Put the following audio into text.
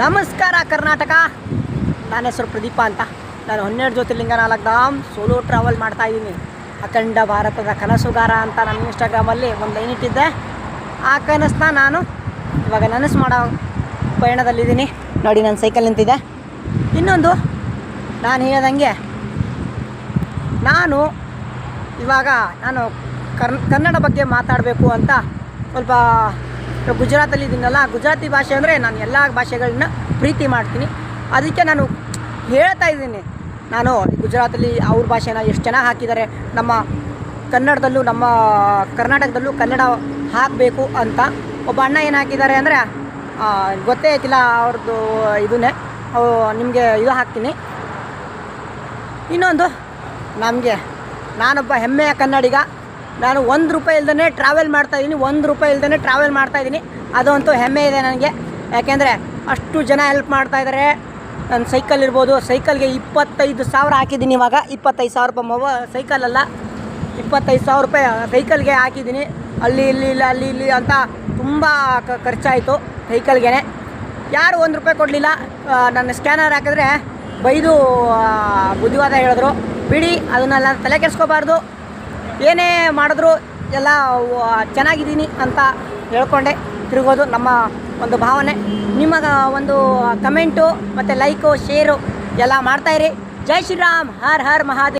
ನಮಸ್ಕಾರ ಕರ್ನಾಟಕ. ನನ್ನ ಹೆಸರು ಪ್ರದೀಪ ಅಂತ. ನಾನು 12 ಜ್ಯೋತಿರ್ಲಿಂಗ 4 ಧಾಮ್ ಸೋಲೋ ಟ್ರಾವೆಲ್ ಮಾಡ್ತಾಯಿದ್ದೀನಿ. ಅಖಂಡ ಭಾರತದ ಕನಸುಗಾರ ಅಂತ ನನ್ನ ಇನ್ಸ್ಟಾಗ್ರಾಮಲ್ಲಿ ಒಂದು ಲೈನ್ ಇಟ್ಟಿದ್ದೆ. ಆ ಕನಸನ್ನ ನಾನು ಇವಾಗ ನನಸು ಮಾಡೋ ಪಯಣದಲ್ಲಿದ್ದೀನಿ. ನೋಡಿ, ನನ್ನ ಸೈಕಲ್ ನಿಂತಿದೆ. ಇನ್ನೊಂದು, ನಾನು ಹೇಳ್ದಂಗೆ ಇವಾಗ ನಾನು ಕನ್ನಡ ಬಗ್ಗೆ ಮಾತಾಡಬೇಕು ಅಂತ ಸ್ವಲ್ಪ ಗುಜರಾತಲ್ಲಿ ಇದ್ದೀನಲ್ಲ. ಗುಜರಾತಿ ಭಾಷೆ ಅಂದರೆ ನಾನು ಎಲ್ಲ ಭಾಷೆಗಳನ್ನ ಪ್ರೀತಿ ಮಾಡ್ತೀನಿ. ಅದಕ್ಕೆ ನಾನು ಹೇಳ್ತಾ ಇದ್ದೀನಿ, ನಾನು ಗುಜರಾತಲ್ಲಿ ಅವ್ರ ಭಾಷೆನ ಎಷ್ಟು ಚೆನ್ನಾಗಿ ಹಾಕಿದ್ದಾರೆ, ನಮ್ಮ ಕನ್ನಡದಲ್ಲೂ ನಮ್ಮ ಕರ್ನಾಟಕದಲ್ಲೂ ಕನ್ನಡ ಹಾಕಬೇಕು ಅಂತ. ಒಬ್ಬ ಅಣ್ಣ ಏನು ಹಾಕಿದ್ದಾರೆ ಅಂದರೆ ಗೊತ್ತೇ ಐತಿಲ್ಲ ಅವ್ರದ್ದು ಇದನ್ನೇ ನಿಮಗೆ ಇದು ಹಾಕ್ತೀನಿ. ಇನ್ನೊಂದು, ನಾನೊಬ್ಬ ಹೆಮ್ಮೆಯ ಕನ್ನಡಿಗ. ನಾನು ₹1 ಇಲ್ದೇ ಟ್ರಾವೆಲ್ ಮಾಡ್ತಾಯಿದ್ದೀನಿ. ₹1 ಟ್ರಾವೆಲ್ ಮಾಡ್ತಾಯಿದ್ದೀನಿ. ಅದಂತೂ ಹೆಮ್ಮೆ ಇದೆ ನನಗೆ. ಯಾಕೆಂದರೆ ಅಷ್ಟು ಜನ ಹೆಲ್ಪ್ ಮಾಡ್ತಾಯಿದ್ದಾರೆ. ನನ್ನ ಸೈಕಲ್ ಇರ್ಬೋದು, ಸೈಕಲ್ಗೆ 25,000 ಹಾಕಿದ್ದೀನಿ. ಇವಾಗ 25,000 ಸೈಕಲಲ್ಲ, 25,000 ರೂಪಾಯಿ ಸೈಕಲ್ಗೆ ಹಾಕಿದ್ದೀನಿ. ಅಲ್ಲಿ ಇಲ್ಲಿ ಅಂತ ತುಂಬ ಖರ್ಚಾಯಿತು ಸೈಕಲ್ಗೆ. ಯಾರು ₹1 ಕೊಡಲಿಲ್ಲ. ನನ್ನ ಸ್ಕ್ಯಾನರ್ ಹಾಕಿದ್ರೆ ಬೈದು ಬುದ್ಧಿವಾದ ಹೇಳಿದ್ರು. ಬಿಡಿ, ಅದನ್ನೆಲ್ಲ ತಲೆ ಕೆಡಿಸ್ಕೋಬಾರ್ದು. ಏನೇ ಮಾಡಿದ್ರು ಎಲ್ಲ ಚೆನ್ನಾಗಿದ್ದೀನಿ ಅಂತ ಹೇಳ್ಕೊಂಡೆ ತಿರುಗೋದು ನಮ್ಮ ಒಂದು ಭಾವನೆ. ನಿಮ್ಮ ಒಂದು ಕಮೆಂಟು ಮತ್ತು ಲೈಕು ಶೇರು ಎಲ್ಲ ಮಾಡ್ತಾಯಿರಿ. ಜೈ ಶ್ರೀರಾಮ್, ಹರ್ ಹರ್ ಮಹಾದೇವ್.